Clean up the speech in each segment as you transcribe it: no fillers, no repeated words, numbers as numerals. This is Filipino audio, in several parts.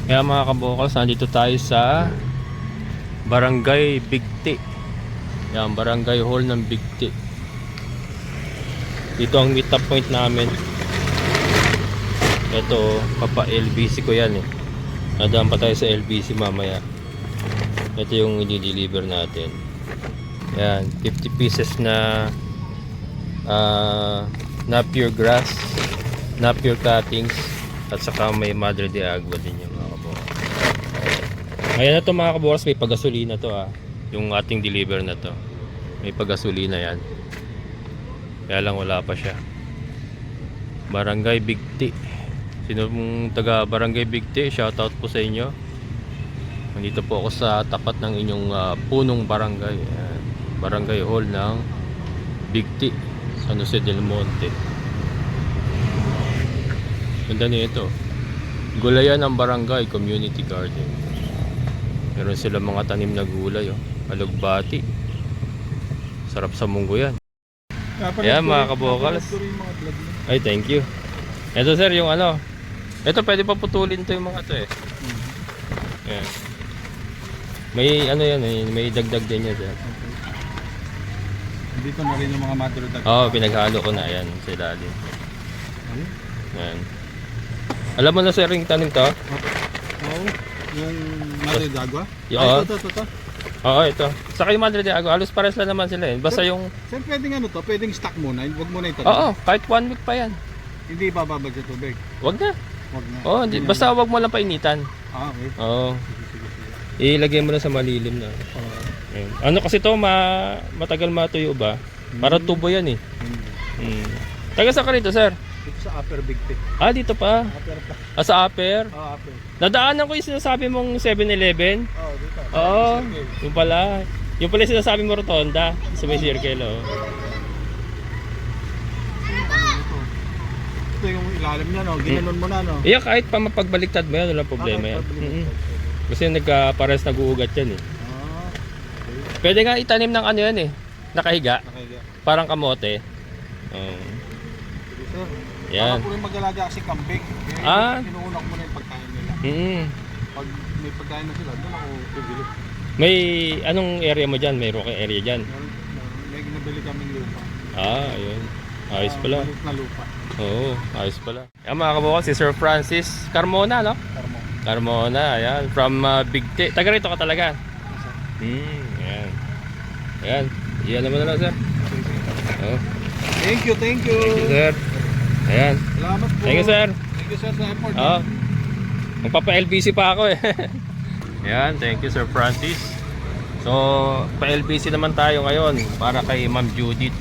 Kaya mga kabokals, nandito tayo sa Barangay Bigti. Yan, Barangay Hall ng Bigti. Dito ang meet up point namin. Ito, papa LBC ko yan eh. Nadaan pa tayo sa LBC mamaya. Ito yung i-deliver natin. Yan, 50 pieces na Napier grass, Napier cuttings, at saka may Madre de Agua din yung mga kabokals. Ngayon na ito mga kabokals, may pagasolina to yung ating deliver na to. May pagasolina yan. Kaya lang wala pa siya. Barangay Bigti. Sino mong taga Barangay Bigti, shoutout po sa inyo. Nandito po ako sa tapat ng inyong punong barangay. Ayan. Barangay Hall ng Bigti, San Jose del Monte. Ganda nito. Gulayan ng barangay, community garden. Meron sila mga tanim na gulay, alugbati. Sarap sa munggo yan. Ayan mga kabokals. Ay, thank you. Ito sir, yung ano. Ito pwede pa putulin to yung mga to eh. Ayan. May ano yan eh, may dagdag din yan sir. Dito na rin yung mga maduro dagdag. Oo, pinaghalo ko na yan sa ilalim. Ayan. Alam mo na sir yung tanim to? Oo, yung maduro dagwa? Ito. Oo, ito. Saka yung Madre de Agua, halos pares lang naman sila eh. Basta yung... Sir, pwedeng ano to? Pwedeng stock muna? Huwag muna ito. Oo, kahit 1 week pa yan. Hindi bababad sa tubig? Wag na. Huwag na. Oo, basta wag mo lang painitan. Okay. Oo. Ilagay mo lang sa malilim na. Ayun. Ano kasi to, matagal matuyo ba? Para tubo yan eh. Taga saan ka rito, sir? Dito sa Upper Bigti. Dito pa. Upper pa. Sa upper. Upper. Nadaanan ko yung sinasabi mong 7-Eleven. Dito. Oo, yung pala. Yung pala yung sinasabi mo rotonda. Sa may circle, Ito yung ilalim niya, no? Ginanon mo na, no? Iya, kahit pa mapagbaliktad mo yan, walang problema yan. Kasi nagpares nag-uugat yan eh. Okay. Pwede nga itanim ng ano yan eh. Nakahiga. Nakahiga. Parang kamote. Sige, sir. Yan. Baka po rin mag-alaga kasi kambing. Kaya inuunak mo na yung pagkain nila. Pag may pagkain na sila, doon ako bibili. May anong area mo dyan? May rocky area dyan? May nabili kaming lupa. Ayun. Ayos pala. Maliit na lupa. Oo, ayos pala. Yan mga kabukal, si Sir Francis Carmona, no? Carmona, ayan. From Bigti. Taga rito ka talaga? Ayan. Ayan. Iyan naman na lang, sir. Oh. Thank you. Thank you, sir. Ayan. Salamat po. Thank you, sir. Thank you, sir, sa effort. Magpapa-LBC pa ako eh. Ayan, thank you, Sir Francis. So, pa-LBC naman tayo ngayon para kay Ma'am Judith.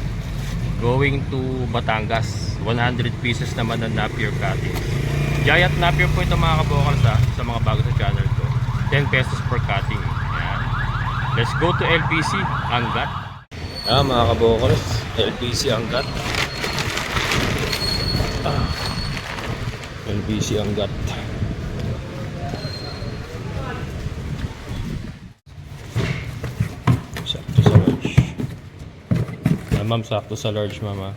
Going to Batangas. 100 pieces naman ng Napier cutting. Giant Napier po ito mga kabokals sa mga bago sa channel ko. 10 pesos per cutting. Ayan. Let's go to LBC Angat. Mga kabokals, LBC Angat. LBC Angat. Sakto sa large. Ma'am, sakto sa large, mama.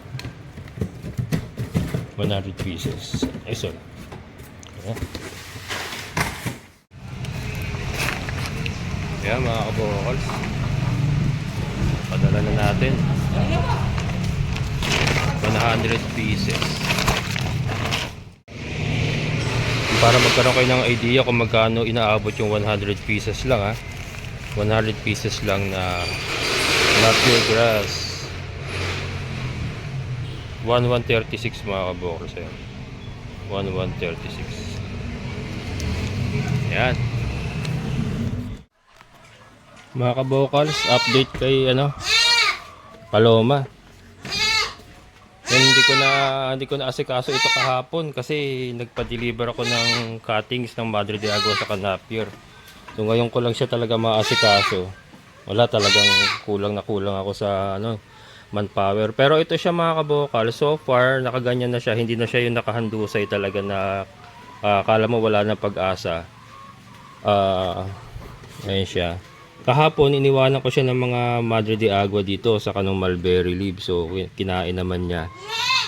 100 pieces. Ay, sorry. Ayan mga kabokals, padala na natin 100 pieces para magkaroon kayo ng idea kung magkano inaabot yung 100 pieces lang 100 pieces lang na Napier grass. 1136 mga kabokals. 1136. Yan mga kabokals, update kay Paloma. Hindi ko na asikaso ito kahapon kasi nagpa-deliver ako ng cuttings ng Madre de Agua sa Napier. So ngayon ko lang siya talaga maasikaso. Wala, talagang kulang ako sa manpower. Pero ito siya mga kabokal, so far nakaganyan na siya. Hindi na siya yung nakahandusay talaga na akala mo wala na pag-asa. Ayan siya. Kahapon iniwanan ko siya ng mga Madre de Agua dito sa kanong mulberry leaf. So kinain naman niya.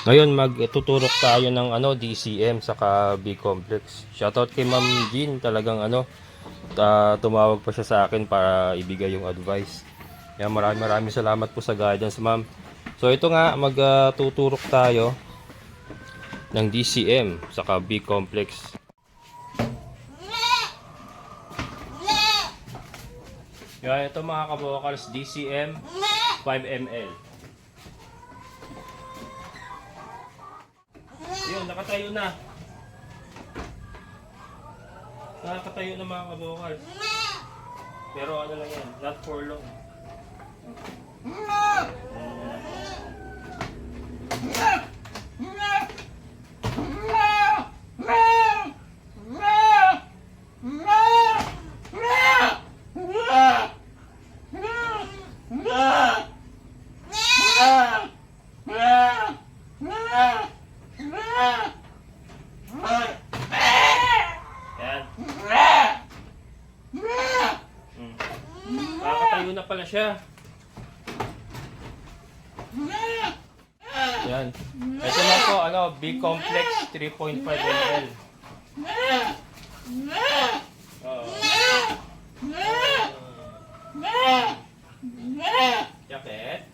Ngayon magtuturok tayo ng DCM saka B-complex. Shoutout kay Ma'am Jean, talagang tumawag pa siya sa akin para ibigay yung advice. Kaya maraming salamat po sa guidance, Ma'am. So ito nga, magtuturok tayo ng DCM saka B-complex. Yan, ito mga kabokals, DCM 5ml. Yun, nakatayo na. Nakatayo na mga kabokals. Pero ano lang yan, not for long. Yan. Nakatayo na pala siya. Yan. Ito na po, B-complex 3.5 ml. Jacket.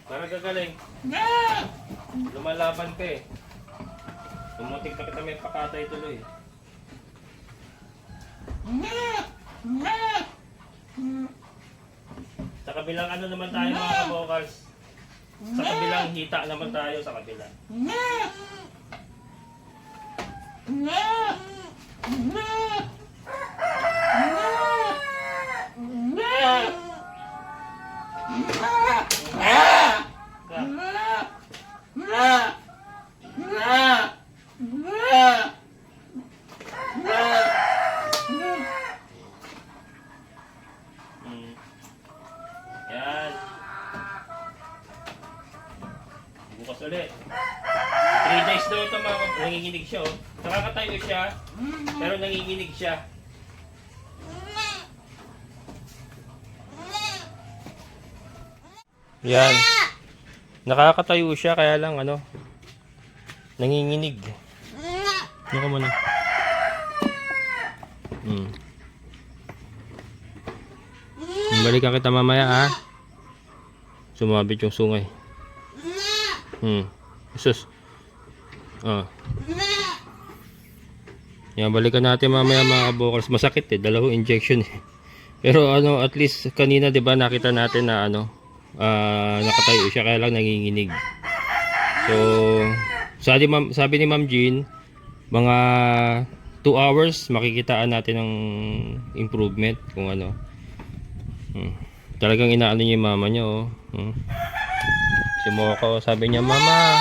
Para gagaling. Lumalaban ka eh. Tumutik na kita may pakatay tuloy. Sa kabilang naman tayo mga kabokals. Sa kabilang hita naman tayo sa kabila. Yan. Bukas ulit. 3 days daw ito mga nanginginig siya oh. Nakakatayo siya, pero nanginginig siya. Yan. Nakakatayo siya kaya lang nanginginig. Ano ka muna? Balikan kita mamaya ha. Sumabit yung sungay. Sus. Yan, balikan natin mamaya mga kabokals. Masakit dalawang injection eh. Pero at least kanina 'di ba nakita natin na nakatayo siya kaya lang nanginginig. So, sabi ni Ma'am Jean, mga 2 hours makikitaan natin ng improvement kung talagang inaano niya yung mama niya Si Moko, sabi niya, "Mama,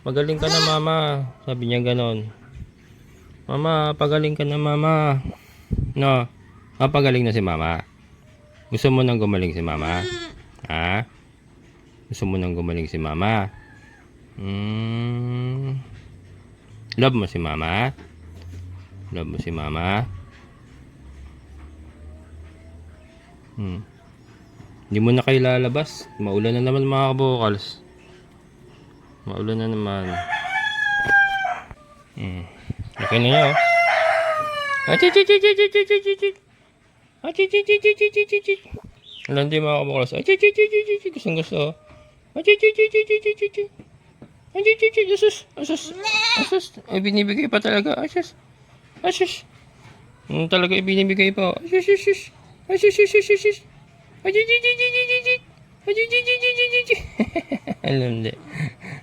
magaling ka na mama." Sabi niya ganon. "Mama, pagaling ka na mama." No, pagaling na si mama. Gusto mo nang gumaling si mama? Ha? Gusto mo nang gumaling si mama? Love mo si mama? Love mo si mama? Hindi mo na kayo lalabas. Maulan na naman mga kabokals. Maulan na naman. Okay na yun Landi mga kabokals. Gustong gusto. Asus. Ay binibigay pa talaga. Asus. Talaga ibinibigay pa. Asus.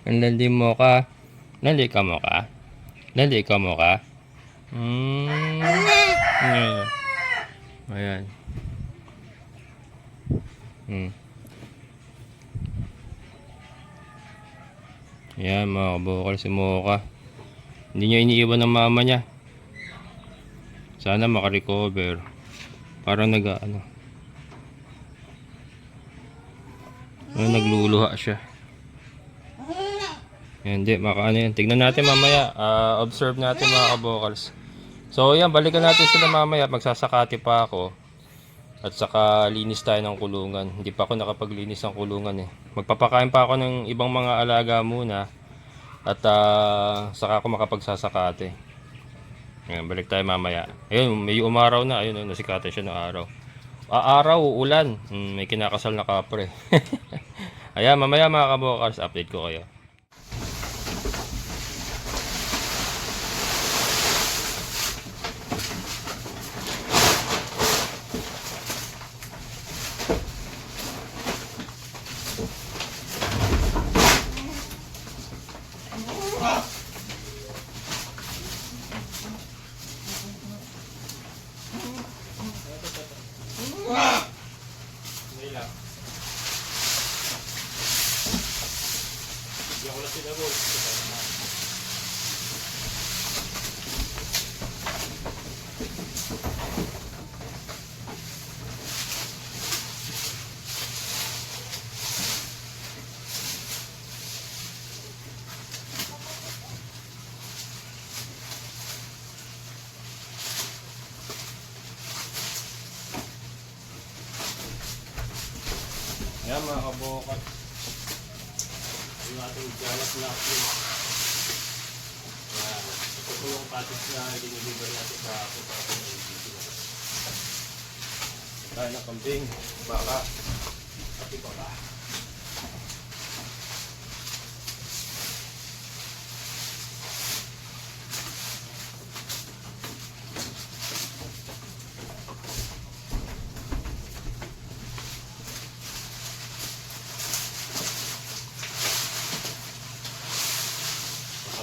Ang landi mo ka. Landi ka mo ka. Ayan. Ayan mga kabokal, si Mocha. Hindi niya iniiwan ng mama niya. Sana makarecover. Parang nagluluha siya. Hindi, yan. Tignan natin mamaya. Observe natin mga kabokals. So yan, balikan natin sila mamaya. Magsasakati pa ako. At saka linis tayo ng kulungan. Hindi pa ako nakapaglinis ng kulungan eh. Magpapakain pa ako ng ibang mga alaga muna. At saka ako makapagsasakate. Ayan, balik tayo mamaya. Ayun, may umaraw na. Ayun, nasikate siya ng araw. Araw, ulan. May kinakasal na kapre. Ayan, mamaya mga kabokals, update ko kayo. Hindi lang. Hindi ako lang sinagol. Ayan mga kabokat. Yung ating galas napkin. Ayan. Ito po yung package na diniliver natin sa ako sa ating LBC. Tayo na kambing, baka, pati baka.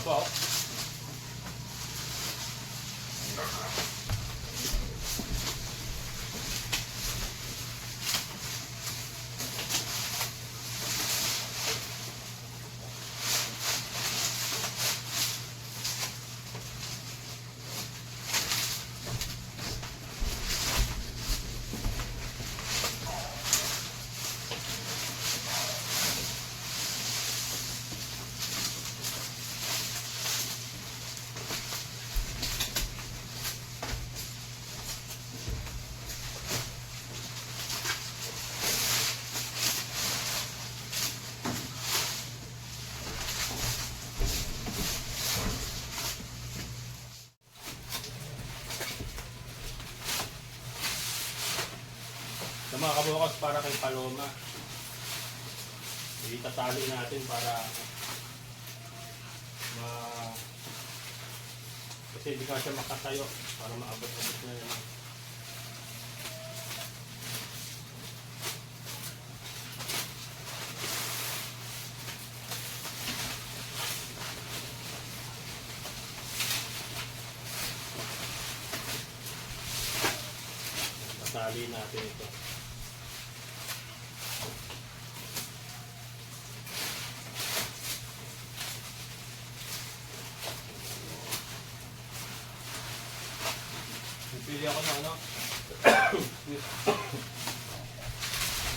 Apa? Sa mga kabukas para kay Paloma. Itatali natin para kasi hindi ka siya makatayo para maabot-abot na naman. Tatali natin ito. Pili ako ng ano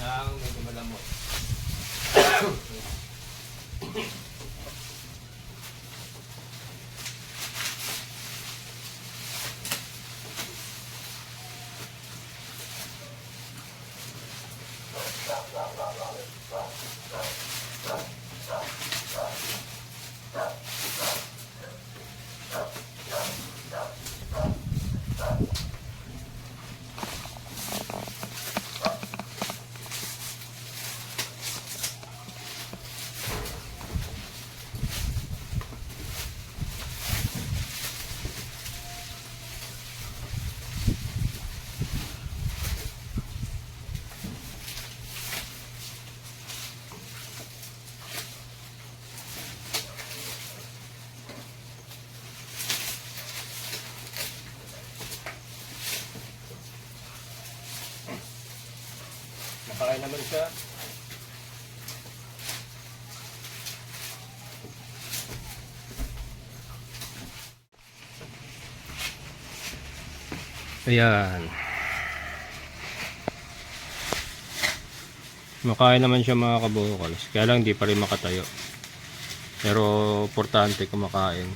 ng medyo malamot. Nakain naman siya. Ayan. Makain naman siya mga kabukals. Kaya lang hindi pa rin makatayo. Pero importante kumakain.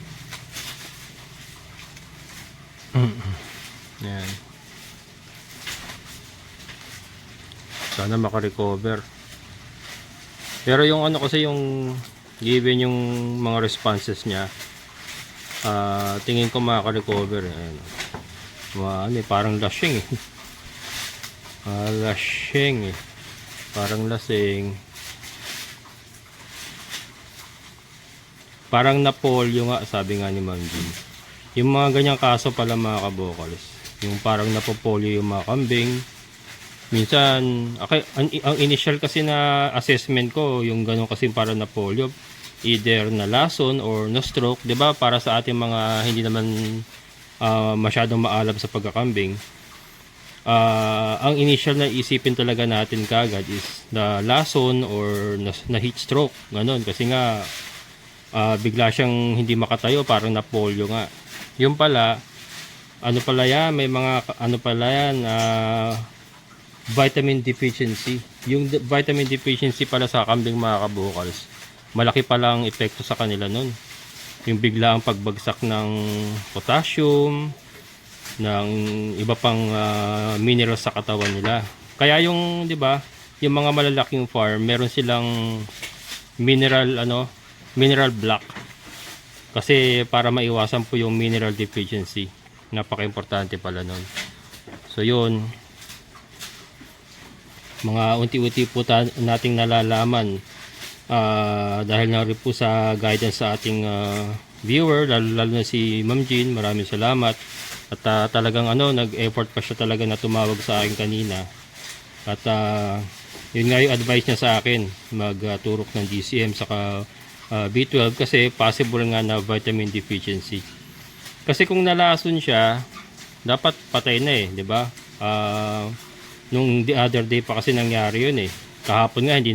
Ayan. Sana makarecover. Pero yung ano kasi yung given yung mga responses niya, tingin ko makaka-recover. Ayan. Ano, parang lashing eh. Lashing eh. Parang lasing. Parang napolyo nga, sabi nga ni Ma'am Jean. Yung mga ganyang kaso pala mga kabokals. Yung parang napopolyo yung mga kambing. Minsan, ang initial kasi na assessment ko, yung ganun kasi parang napolyo. Either na lason or na stroke, 'di ba? Para sa ating mga hindi naman masyadong maalam sa pagkakambing. Ang initial na isipin talaga natin kagad is na lason or na heat stroke, ganun. Kasi nga bigla siyang hindi makatayo, parang napolyo nga. Yung pala, ano pala yan, may mga ano pala yan, vitamin deficiency. Yung vitamin deficiency pala sa kambing mga kabukals, malaki pala ang epekto sa kanila nun. Yung bigla ang pagbagsak ng potassium, ng iba pang minerals sa katawan nila. Kaya yung, di ba, yung mga malalaking farm, meron silang mineral block. Kasi para maiwasan po yung mineral deficiency. Napaka-importante pala nun. So yun, mga unti-unti po nating nalalaman dahil na rin po sa guidance sa ating viewer, lalo na si Ma'am Jean. Maraming salamat. At talagang nag-effort pa siya talaga na tumawag sa akin kanina. At yun nga yung advice niya sa akin, magturok ng DCM saka B12 kasi possible nga na vitamin deficiency. Kasi kung nalason siya, dapat patay na eh, 'di ba? Nung the other day pa kasi nangyari yun eh. Kahapon nga hindi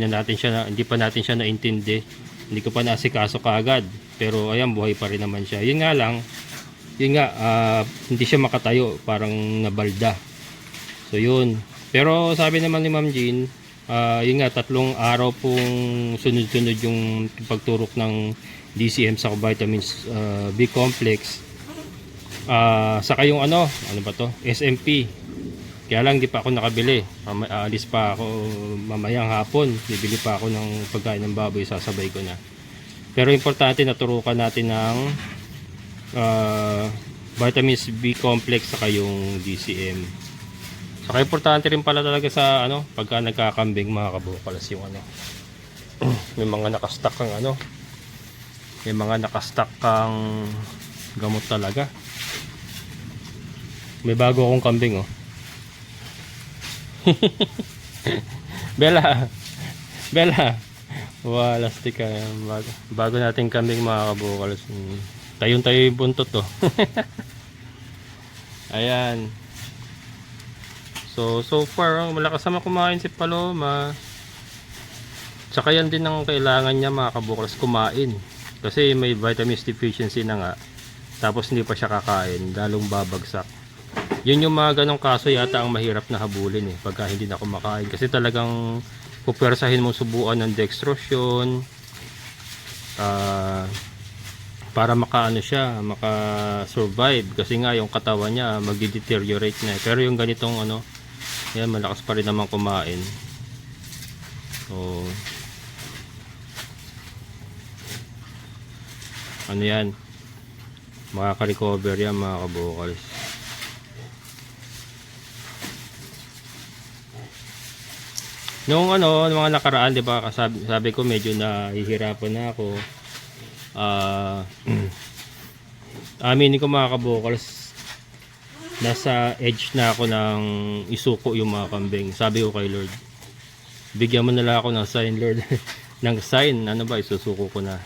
pa natin siya naintindi. Hindi ko pa nasikaso kaagad. Pero ayan, buhay pa rin naman siya. Yun nga, hindi siya makatayo, parang nabalda. So yun. Pero sabi naman ni Ma'am Jean, yun nga, 3 araw pong sunod-sunod yung pagturok ng DCM sa vitamins B complex. Saka yung ano ba to? SMP. Kaya lang di pa ako nakabili. Aalis pa ako mamayang hapon. Bibili pa ako ng pagkain ng baboy, sasabay ko na. Pero importante naturukan natin ng vitamins B complex saka yung DCM. Saka importante rin pala talaga sa pagka nagkakambing mga kabukalas yung may mga nakastock kang may mga nakastock kang gamot talaga. May bago akong kambing Bella, lastik ka. Bago nating kambing mga kabukalas. Tayo yung buntot Ayan. So far, malakas naman kumain si Paloma. Tsaka yan din ang kailangan niya mga kabukalas, kumain. Kasi may vitamins deficiency na nga. Tapos hindi pa siya kakain, lalong babagsak. Yun yung mga ganong kaso yata ang mahirap na habulin pagka hindi na kumakain. Kasi talagang pupwersahin mong subuan ng dextrose para maka-survive. Kasi nga yung katawan niya magde-deteriorate na. Pero yung ganitong yan, malakas pa rin naman kumain. So yan, makaka-recover yan mga kabukals. Nung mga nakaraan, di ba, sabi ko medyo nahihirapan na ako. Aminin ko mga kabukals, nasa edge na ako ng isuko yung mga kambing. Sabi ko kay Lord, bigyan mo na lang ako ng sign, Lord. Ng sign, isusuko ko na.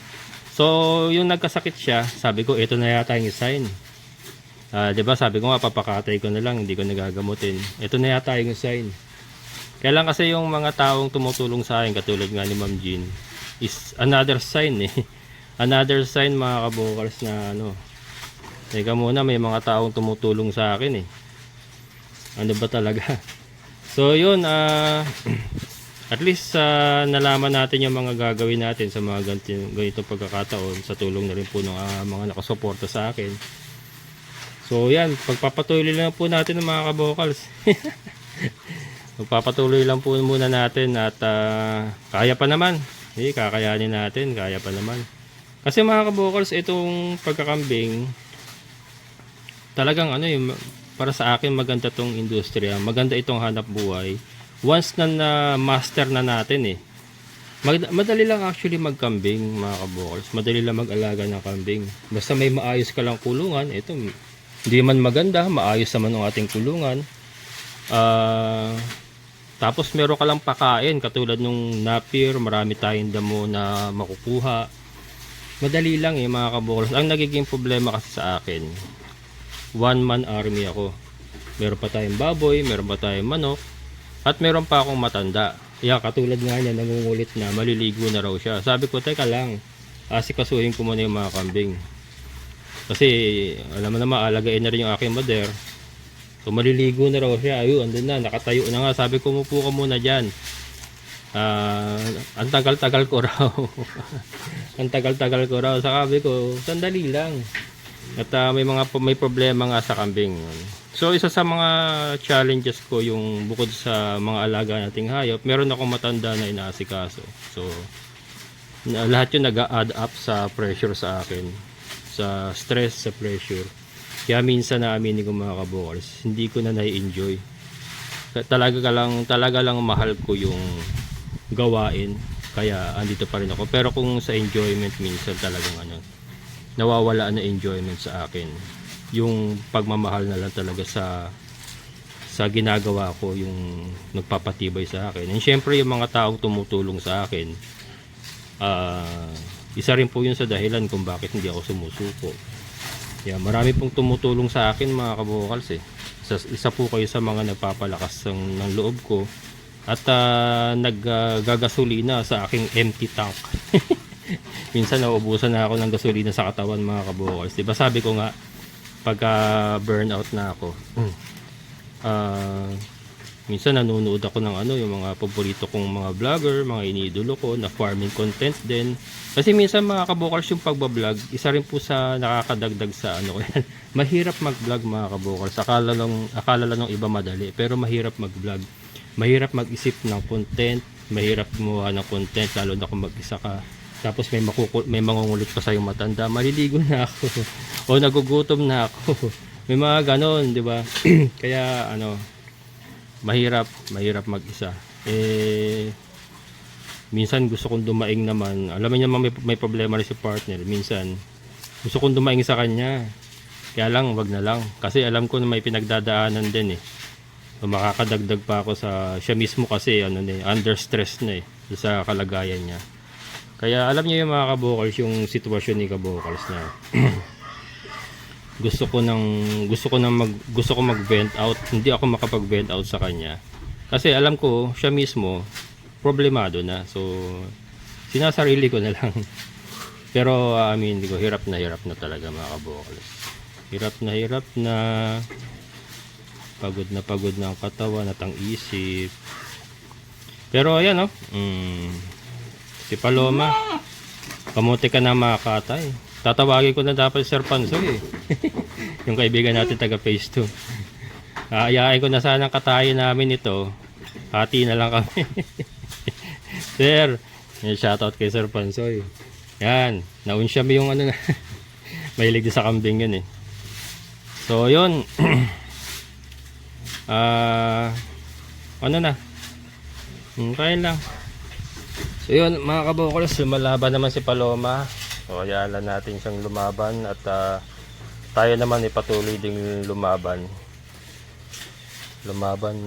So yung nagkasakit siya, sabi ko ito na yata yung sign. Diba sabi ko nga papakatay ko na lang, hindi ko nagagamutin. Ito na yata yung sign. Kaya lang kasi yung mga taong tumutulong sa akin, katulad nga ni Ma'am Jean, is another sign Another sign mga kabukals na teka muna, may mga taong tumutulong sa akin Ano ba talaga? So yun, at least nalaman natin yung mga gagawin natin sa mga ganitong pagkakataon sa tulong na rin po ng mga nakasuporta sa akin. So yan, pagpapatuloy lang po natin ng mga kabukals. Magpapatuloy lang po muna natin at kaya pa naman. Kakayanin natin, kaya pa naman. Kasi mga kabukals, itong pagkakambing, talagang ano yung para sa akin maganda tong industriya. Maganda itong hanap buhay. Once na master na natin madali lang actually magkambing mga kabukals. Madali lang mag-alaga ng kambing. Basta may maayos ka lang kulungan, ito hindi man maganda, maayos naman ang ating kulungan. Tapos meron ka lang pakain katulad nung napier, marami tayong damo na makukuha. Madali lang mga kabukals. Ang nagiging problema kasi sa akin, one man army ako. Meron pa tayong baboy, meron pa tayong manok, at meron pa akong matanda. Katulad nga niya, nangungulit na, maliligo na raw siya. Sabi ko, teka lang, asikasuhin ko muna yung mga kambing. Kasi alam mo na, maalagain na rin yung aking mother. So maliligo na raw siya. Ayun, andun na, nakatayo na nga. Sabi ko, umupo ka muna dyan. Ang tagal-tagal ko raw. Ang tagal-tagal ko raw. Sabi ko, sandali lang. At may problema nga sa kambing. So isa sa mga challenges ko yung bukod sa mga alaga nating hayop, meron akong matanda na inaasikaso. So lahat yun nag-add up sa pressure sa akin. Sa stress, sa pressure. Kaya minsan naaminin ko mga kabukals, hindi ko na nai-enjoy. Talaga lang mahal ko yung gawain. Kaya andito pa rin ako. Pero kung sa enjoyment minsan talagang nawawala na enjoyment sa akin. Yung pagmamahal na lang talaga sa ginagawa ko yung nagpapatibay sa akin. And syempre yung mga taong tumutulong sa akin, isa rin po yun sa dahilan kung bakit hindi ako sumusuko. Marami pong tumutulong sa akin mga kabukals isa po kayo sa mga nagpapalakas ng loob ko at naggagasolina sa aking empty tank. Minsan nauubusan na ako ng gasolina sa katawan mga kabukals. Diba sabi ko nga pagka burnout na ako, minsan nanonood ako ng yung mga paborito kong mga vlogger, mga iniidolo ko na farming content din. Kasi minsan mga kabukals yung pagbablog, isa rin po sa nakakadagdag sa mahirap mag-vlog mga kabukals. Akala lang ng iba madali, pero mahirap mag-vlog. Mahirap mag-isip ng content, mahirap gumawa ng content, lalo na kung mag-isa ka. Tapos may mangungulit pa sa yung matanda, maliligo na ako o nagugutom na ako. May mga ganon, di ba? Kaya mahirap mag-isa. Minsan gusto kong dumaing naman. Alam niyo naman may problema rin si partner. Minsan gusto kong dumaing sa kanya. Kaya lang, wag na lang. Kasi alam ko na may pinagdadaanan din So, makakadagdag pa ako sa siya mismo kasi under stress na sa kalagayan niya. Kaya alam niyo yung mga kabukals, yung sitwasyon ni kabukals na gusto ko mag-vent out. Hindi ako makapag-vent out sa kanya. Kasi alam ko siya mismo problemado na. So sinasarili ko na lang. Pero hindi ko, hirap na talaga mga kabukals. Hirap na pagod na ang katawan at ang isip. Pero ayan si Paloma, kamuti ka na makatay. Tatawagin ko na dapat si Sir Pansoy yung kaibigan natin taga phase 2. Aayain ko na sana katayin namin ito. Hati na lang kami. Sir, shoutout kay Sir Pansoy. Yan, naunsya mo yung na mahilig din sa kambing yun So yun. Kaya lang. So yun mga kabukals, lumalaban naman si Paloma. So ayalan natin siyang lumaban at tayo naman patuloy ding lumaban. Lumaban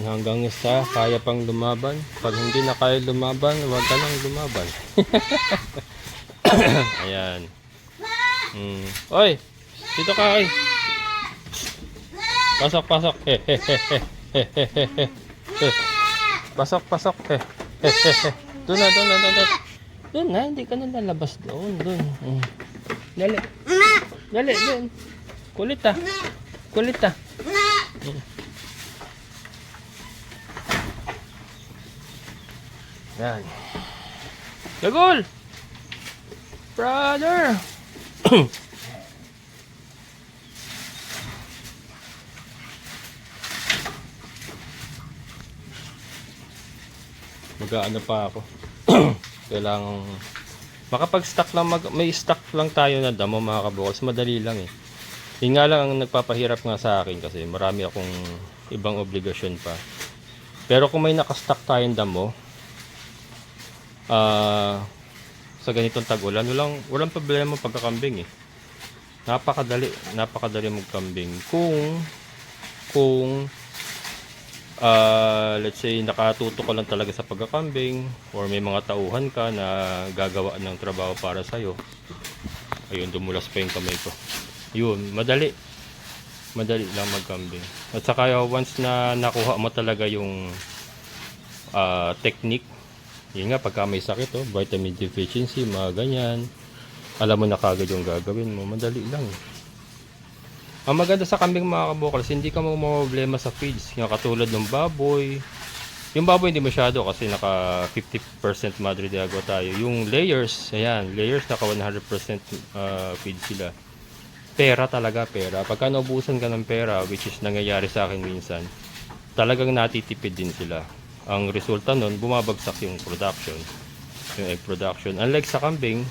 hanggang sa kaya pang lumaban. Pag hindi na kaya lumaban, huwag ka nang lumaban. Ayan. Oy, dito ka oy. Pasok. Pasok. Doon na, hindi ka na lalabas doon. Dali, doon. Kulit ah. Yan. Gagol! Brother! Mag-aano pa ako. Kailangan makapag-stock lang, may stock lang tayo na damo mga kabukals. Madali lang eh. Yun nga lang ang nagpapahirap nga sa akin kasi marami akong ibang obligasyon pa. Pero kung may nakastock tayong damo, sa ganitong tag-ulan, walang problema pagkakambing eh. Napakadali magkambing. Kung let's say nakatuto ka lang talaga sa pagkakambing or may mga tauhan ka na gagawa ng trabaho para sa'yo. Ayun, dumulas pa yung kamay ko. Yun, madali lang magkambing. At saka once na nakuha mo talaga yung technique, yun nga, pagka may sakit, vitamin deficiency, mga ganyan, alam mo na kagad yung gagawin mo, madali lang. Ang maganda sa kambing mga kabukals, hindi ka problema sa feeds. Yung katulad ng baboy. Yung baboy hindi masyado kasi naka 50% Madre de Agua tayo. Yung layers, ayan, layers naka 100% feed sila. Pera talaga, pera. Pagka naubusan ka ng pera, which is nangyayari sa akin minsan, talagang natitipid din sila. Ang resulta nun, bumabagsak yung production, yung egg production. Unlike sa kambing,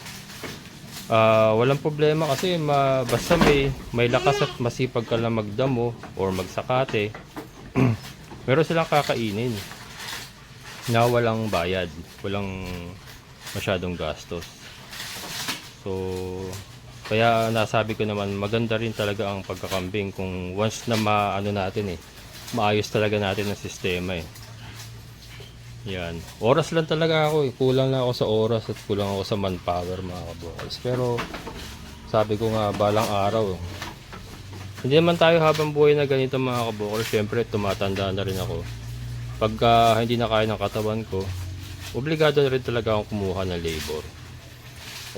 walang problema kasi basta may lakas at masipag ka lang magdamo or magsakate, meron silang kakainin na walang bayad, walang masyadong gastos. So, kaya nasabi ko naman, maganda rin talaga ang pagkakambing kung once na maayos talaga natin ang sistema eh. Yan. Oras lang talaga ako eh. Kulang na ako sa oras at kulang ako sa manpower mga kabukals. Pero sabi ko nga balang araw. Hindi naman tayo habang buhay na ganito mga kabukals. Siyempre tumatanda na rin ako. Pagka hindi na kaya ng katawan ko, obligado na rin talaga akong kumuha ng labor.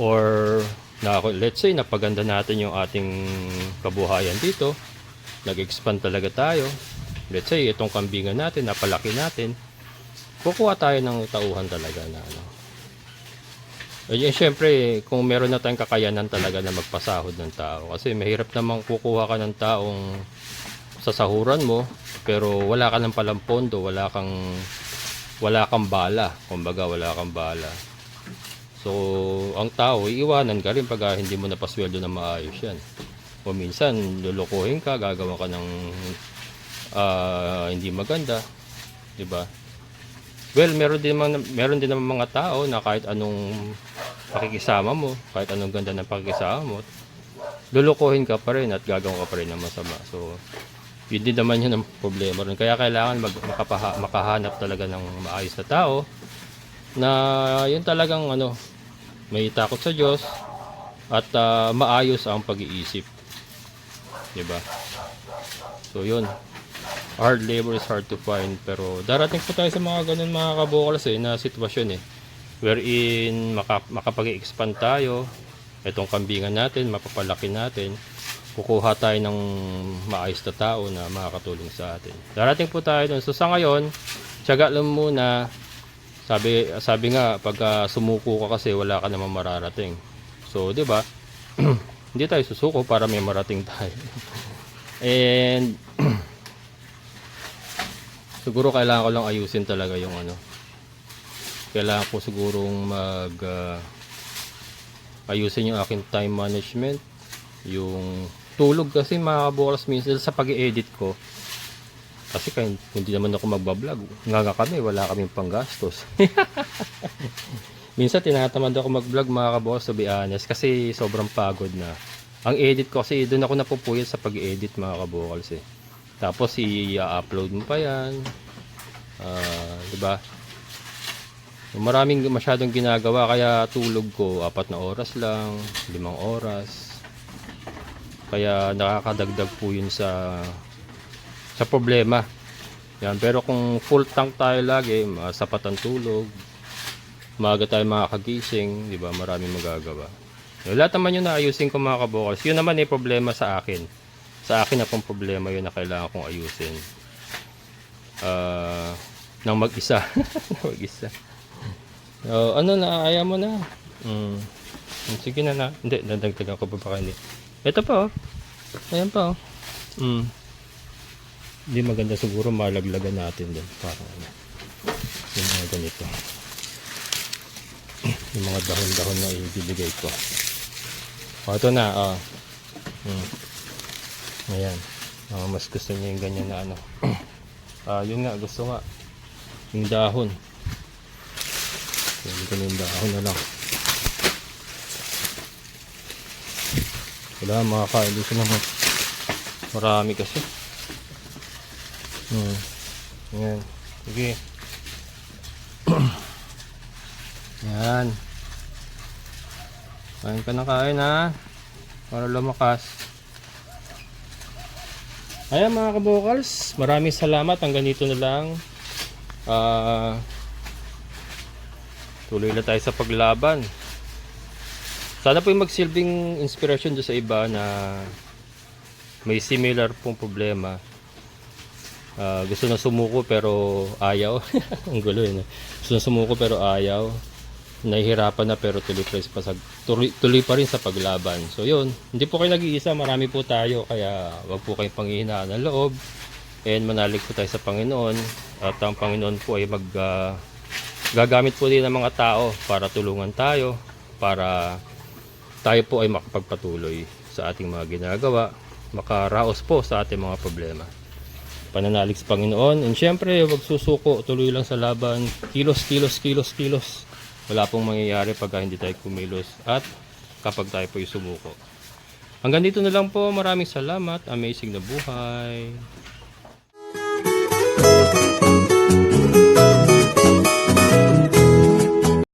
Or let's say napaganda natin yung ating kabuhayan dito. Nag-expand talaga tayo. Let's say itong kambingan natin, napalaki natin. Kukuha tayo ng tauhan talaga na syempre kung meron na tayong kakayanan talaga na magpasahod ng tao kasi mahirap namang kukuha ka ng taong sasahuran mo pero wala ka ng palang pondo, wala kang bala, kumbaga wala kang bala. So ang tao iiwanan ka rin pag hindi mo napasweldo na maayos yan. O minsan lulukuhin ka, gagawa ka ng hindi maganda, di ba? Well, meron din naman mga tao na kahit anong pakikisama mo, kahit anong ganda ng pakikisama mo, lulukuhin ka pa rin at gagawin ka pa rin ng masama. So, yun din naman yun ang problema rin. Kaya kailangan makahanap talaga ng maayos na tao na yun talagang may takot sa Diyos at maayos ang pag-iisip. Diba? So, yun. Hard labor is hard to find, pero darating po tayo sa mga ganun mga kabukals na sitwasyon wherein makapag-expand tayo, itong kambingan natin, mapapalaki natin, kukuha tayo ng maayos na tao na makakatulong sa atin. Darating po tayo dun. So sa ngayon, tiyaga lang muna. Sabi nga, pag sumuko ka kasi wala ka namang mararating. So, di ba? Hindi tayo susuko para may marating tayo. And siguro kailangan ko lang ayusin talaga yung kailangan ko sigurong ayusin yung aking time management, yung tulog kasi mga kabukals minsan sa pag-i-edit ko kasi hindi naman ako magbablog nga kami, wala kaming panggastos. Minsan tinatamad ako mag-vlog mga kabukals, to be honest, kasi sobrang pagod na ang edit ko kasi doon ako napupuyat sa pag-i-edit mga kabukals tapos i-upload mo pa yan, diba? Maraming masyadong ginagawa kaya tulog ko 4 na oras lang, 5 oras. Kaya nakakadagdag po yun sa problema. Yan, pero kung full tank tayo lagi, sapat ang tulog, maaga tayo makakagising, diba? Maraming magagawa. Lahat naman yun na ayusin ko mga kabukals. Yun naman problema sa akin. Sa akin na pong problema yun na kailangan kong ayusin ng mag-isa. Mag-isa. Ayaw mo na. Sige na. Hindi, nadagdagan ko pa baka hindi. Ito pa ayan pa Hindi maganda siguro malaglagan natin din. Parang yung mga ganito. Yung mga dahon-dahon na ibibigay ko. O, ito na. Ayan. Mas gusto niya yung ganyan na ano. Yun nga, gusto nga. Yung dahon. Yung ganyan dahon na lang. Wala, makakain dito naman. Marami kasi. Ayan. Sige. Ayan. Kain ka na kain ha. Para lumakas. Ayan mga kabokals. Maraming salamat. Hanggang dito na lang. Tuloy na tayo sa paglaban. Sana po yung magsilbing inspiration doon sa iba na may similar pong problema. Gusto na sumuko pero ayaw. Ang gulo yun. Gusto na sumuko pero ayaw. Nahihirapan na pero tuloy pa rin sa paglaban. So yun, hindi po kayo nag-iisa. Marami po tayo. Kaya wag po kayong panghihinaan ng loob. And manalig po tayo sa Panginoon. At ang Panginoon po ay gagamit po din ng mga tao para tulungan tayo. Para tayo po ay makapagpatuloy sa ating mga ginagawa, makaraos po sa ating mga problema. Pananalig sa Panginoon, and syempre huwag susuko, tuloy lang sa laban, kilos. Wala pong mangyayari pag hindi tayo kumilos at kapag tayo po ay sumuko. Hanggang dito na lang po, maraming salamat, amazing na buhay.